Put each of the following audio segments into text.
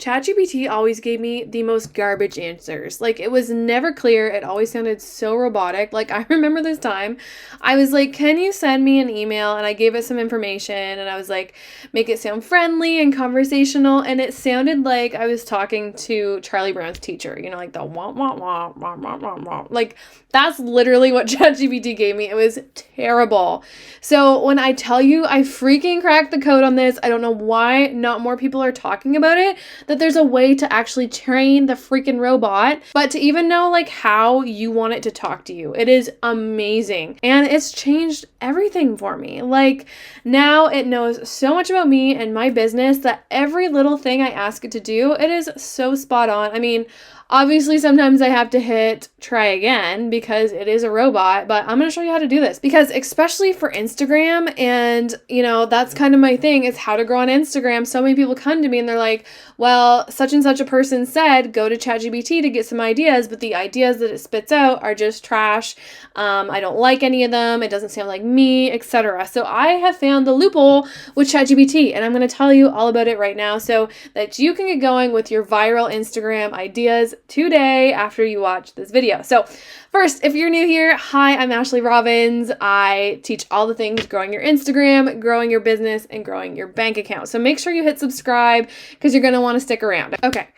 ChatGPT always gave me the most garbage answers. Like, it was never clear. It always sounded so robotic. Like, I remember this time I was like, can you send me an email? And I gave it some information and I was like, make it sound friendly and conversational. And it sounded like I was talking to Charlie Brown's teacher, you know, like the wah, wah, wah, wah, wah, wah, wah. Like, that's literally what ChatGPT gave me. It was terrible. So when I tell you I freaking cracked the code on this, I don't know why not more people are talking about it, that there's a way to actually train the freaking robot, but to even know like how you want it to talk to you. It is amazing. And it's changed everything for me. Like, now it knows so much about me and my business that every little thing I ask it to do, it is so spot on. I mean, obviously, sometimes I have to hit try again because it is a robot, but I'm going to show you how to do this because especially for Instagram, and you know, that's kind of my thing, is how to grow on Instagram. So many people come to me and they're like, well, such and such a person said, go to ChatGPT to get some ideas, but the ideas that it spits out are just trash. I don't like any of them. It doesn't sound like me, etc. So I have found the loophole with ChatGPT, and I'm going to tell you all about it right now so that you can get going with your viral Instagram ideas today after you watch this video. So first, if you're new here, hi, I'm Ashley Robbins. I teach all the things growing your Instagram, growing your business, and growing your bank account. So make sure you hit subscribe because you're going to want to stick around. Okay.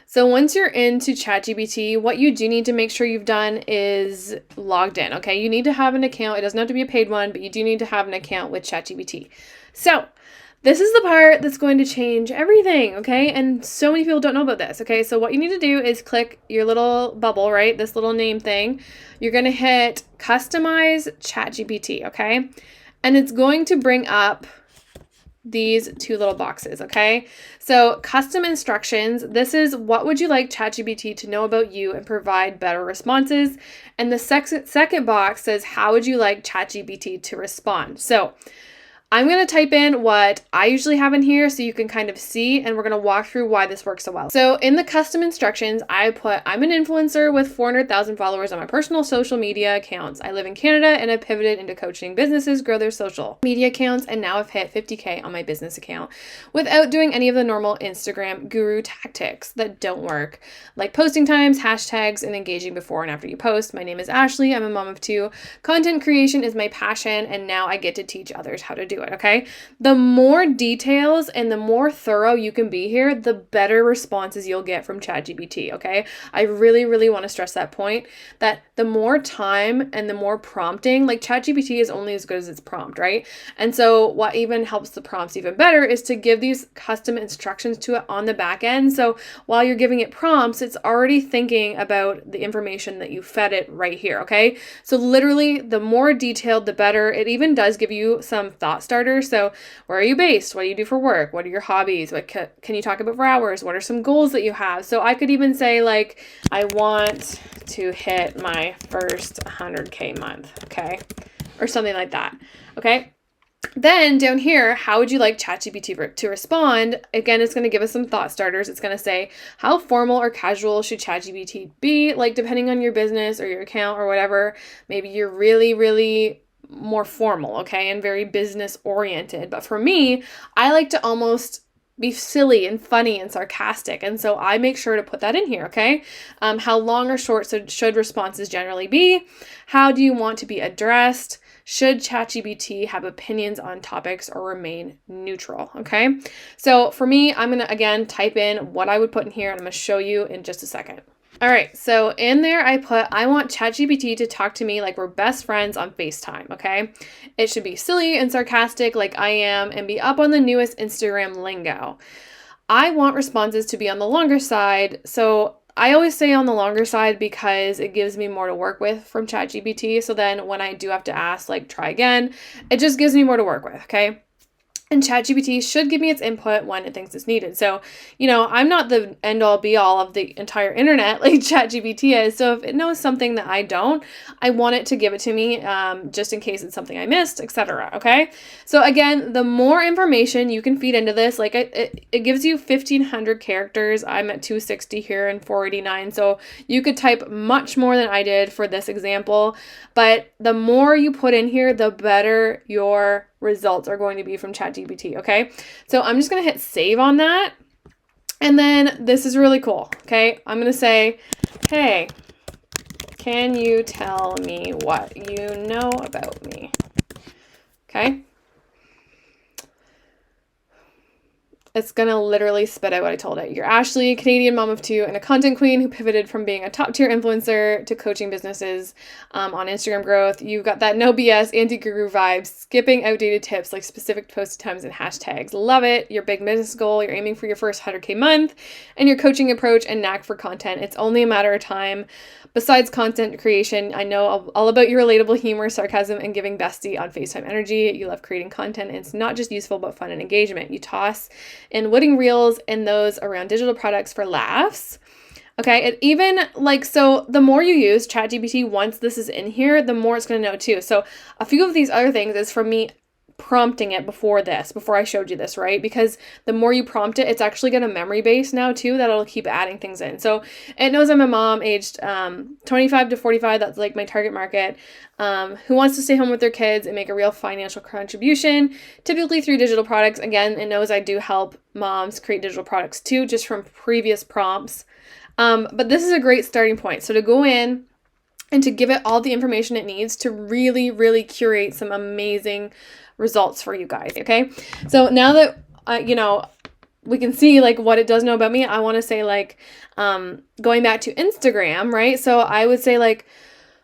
So once you're into ChatGPT, what you do need to make sure you've done is logged in, okay? You need to have an account. It doesn't have to be a paid one, but you do need to have an account with ChatGPT. So this is the part that's going to change everything, okay? And so many people don't know about this, okay? So what you need to do is click your little bubble, right? This little name thing. You're going to hit Customize ChatGPT, okay? And it's going to bring up these two little boxes, okay? So custom instructions, this is what would you like ChatGPT to know about you and provide better responses. And the second box says, how would you like ChatGPT to respond? So I'm going to type in what I usually have in here so you can kind of see, and we're going to walk through why this works so well. So in the custom instructions, I put, I'm an influencer with 400,000 followers on my personal social media accounts. I live in Canada and I pivoted into coaching businesses grow their social media accounts, and now I've hit 50K on my business account without doing any of the normal Instagram guru tactics that don't work, like posting times, hashtags, and engaging before and after you post. My name is Ashley. I'm a mom of two. Content creation is my passion, and now I get to teach others how to do it. Okay. The more details and the more thorough you can be here, the better responses you'll get from ChatGPT. Okay. I really, really want to stress that point, that the more time and the more prompting, like ChatGPT is only as good as its prompt, right? And so what even helps the prompts even better is to give these custom instructions to it on the back end. So while you're giving it prompts, it's already thinking about the information that you fed it right here. Okay. So literally the more detailed, the better. It even does give you some thought starters. So where are you based? What do you do for work? What are your hobbies? What can you talk about for hours? What are some goals that you have? So I could even say like, I want to hit my first 100K month. Okay. Or something like that. Okay. Then down here, how would you like ChatGPT to respond? Again, it's going to give us some thought starters. It's going to say, how formal or casual should ChatGPT be? Like, depending on your business or your account or whatever, maybe you're really, really more formal, okay, and very business oriented. But for me, I like to almost be silly and funny and sarcastic. And so I make sure to put that in here, okay? How long or short should responses generally be? How do you want to be addressed? Should ChatGPT have opinions on topics or remain neutral? Okay. So for me, I'm going to again type in what I would put in here, and I'm going to show you in just a second. All right. So in there, I put, I want ChatGPT to talk to me like we're best friends on FaceTime. Okay. It should be silly and sarcastic like I am and be up on the newest Instagram lingo. I want responses to be on the longer side. So I always say on the longer side because it gives me more to work with from ChatGPT. So then when I do have to ask, like, try again, it just gives me more to work with, okay? And ChatGPT should give me its input when it thinks it's needed. So, you know, I'm not the end all be all of the entire internet like ChatGPT is. So if it knows something that I don't, I want it to give it to me just in case it's something I missed, etc. Okay. So again, the more information you can feed into this, like it gives you 1,500 characters. I'm at 260 here and 489. So you could type much more than I did for this example. But the more you put in here, the better your results are going to be from ChatGPT, okay? So I'm just going to hit save on that. And then this is really cool. Okay. I'm going to say, hey, can you tell me what you know about me? Okay. It's going to literally spit out what I told it. You're Ashley, a Canadian mom of two, and a content queen who pivoted from being a top-tier influencer to coaching businesses on Instagram growth. You've got that no BS, anti-guru vibes, skipping outdated tips like specific post times and hashtags. Love it. Your big business goal, you're aiming for your first 100K month, and your coaching approach and knack for content. It's only a matter of time. Besides content creation, I know all about your relatable humor, sarcasm, and giving bestie on FaceTime energy. You love creating content, and it's not just useful, but fun and engagement. You toss in witty reels and those around digital products for laughs. Okay, it even so the more you use ChatGPT once this is in here, the more it's going to know too. So a few of these other things is from me prompting it before I showed you this, right? Because the more you prompt it, it's actually got a memory base now too that'll keep adding things in. So it knows I'm a mom aged 25 to 45, that's like my target market, who wants to stay home with their kids and make a real financial contribution, typically through digital products. Again, it knows I do help moms create digital products too, just from previous prompts. But this is a great starting point. So to go in and to give it all the information it needs to really, really curate some amazing results for you guys. Okay. So now that, we can see like what it does know about me, I want to say like, going back to Instagram, right? So I would say like,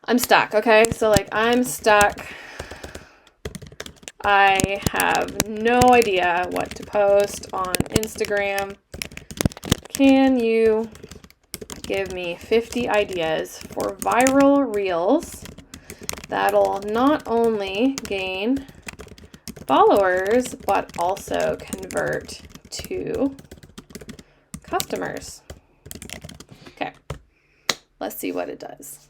I'm stuck. Okay. So like, I'm stuck. I have no idea what to post on Instagram. Can you give me 50 ideas for viral reels that'll not only gain followers, but also convert to customers? Okay, let's see what it does.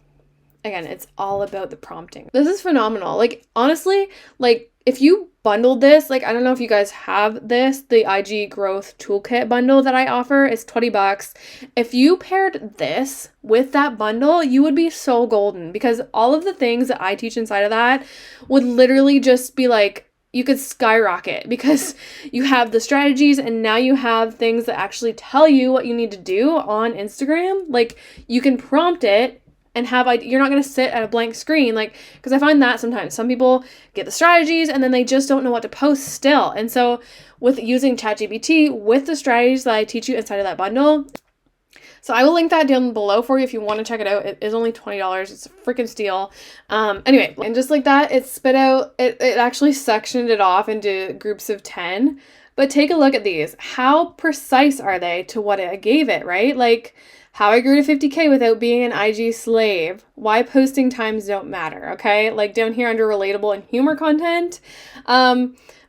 Again, it's all about the prompting. This is phenomenal. Like, honestly, like if you bundled this, like, I don't know if you guys have this, the IG growth toolkit bundle that I offer is $20. If you paired this with that bundle, you would be so golden, because all of the things that I teach inside of that would literally just be like, you could skyrocket, because you have the strategies and now you have things that actually tell you what you need to do on Instagram. Like, you can prompt it and you're not going to sit at a blank screen. Like, because I find that sometimes some people get the strategies and then they just don't know what to post still. And so with using ChatGPT with the strategies that I teach you inside of that bundle, so I will link that down below for you if you want to check it out. It is only $20. It's a freaking steal. Anyway, and just like that, it spit out, it actually sectioned it off into groups of 10. But take a look at these. How precise are they to what I gave it, right? Like, how I grew to 50K without being an IG slave. Why posting times don't matter, okay? Like down here under relatable and humor content.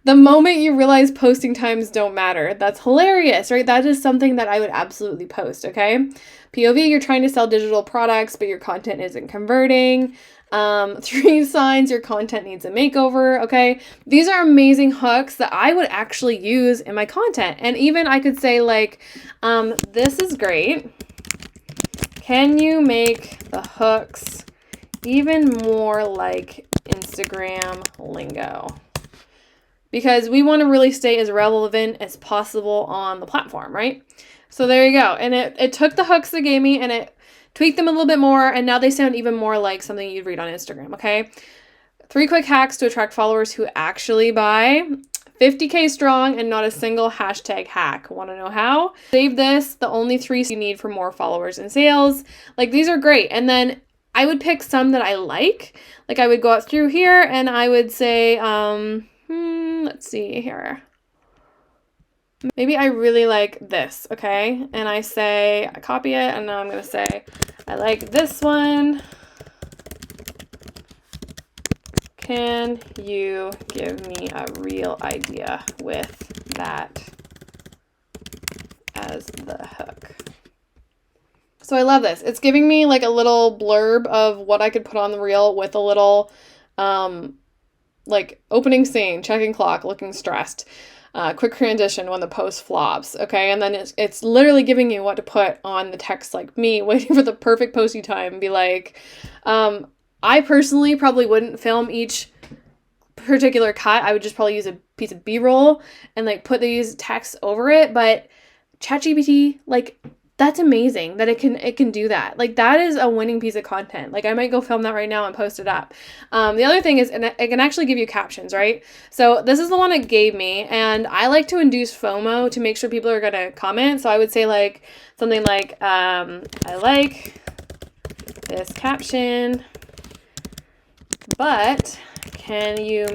The moment you realize posting times don't matter, that's hilarious, right? That is something that I would absolutely post, okay? POV, you're trying to sell digital products, but your content isn't converting. 3 signs your content needs a makeover, okay? These are amazing hooks that I would actually use in my content. And even I could say like, this is great. Can you make the hooks even more like Instagram lingo? Because we want to really stay as relevant as possible on the platform, right? So there you go. And it took the hooks they gave me and it tweaked them a little bit more, and now they sound even more like something you'd read on Instagram, okay? 3 quick hacks to attract followers who actually buy. 50K strong and not a single hashtag hack. Want to know how? Save this, the only 3 you need for more followers and sales. Like, these are great. And then I would pick some that I like. Like, I would go out through here and I would say, let's see here. Maybe I really like this, okay? And I copy it, and now I'm going to say, I like this one. Can you give me a real idea with that as the hook? So I love this. It's giving me like a little blurb of what I could put on the reel with a little, like opening scene, checking clock, looking stressed. Quick transition when the post flops, okay? And then it's literally giving you what to put on the text, like me waiting for the perfect posting time and be like, I personally probably wouldn't film each particular cut. I would just probably use a piece of B-roll and like put these texts over it. But ChatGPT, like, that's amazing that it can do that. Like, that is a winning piece of content. Like, I might go film that right now and post it up. The other thing is, and it can actually give you captions, right? So this is the one it gave me, and I like to induce FOMO to make sure people are gonna comment. So I would say like something like, I like this caption, but can you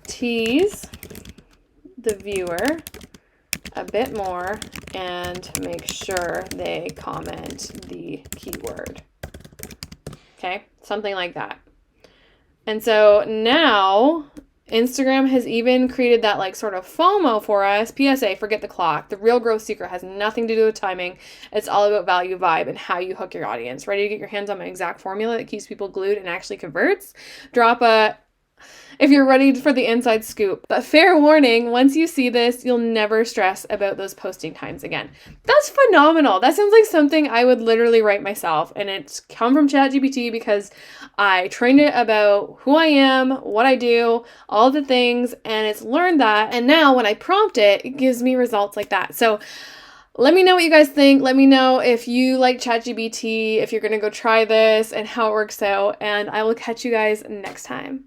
tease the viewer a bit more and make sure they comment the keyword. Okay, something like that. And so now Instagram has even created that like sort of FOMO for us. PSA, forget the clock. The real growth secret has nothing to do with timing. It's all about value, vibe, and how you hook your audience. Ready to get your hands on my exact formula that keeps people glued and actually converts? Drop a if you're ready for the inside scoop. But fair warning, once you see this, you'll never stress about those posting times again. That's phenomenal. That sounds like something I would literally write myself. And it's come from ChatGPT because I trained it about who I am, what I do, all the things, and it's learned that. And now when I prompt it, it gives me results like that. So let me know what you guys think. Let me know if you like ChatGPT, if you're going to go try this and how it works out. And I will catch you guys next time.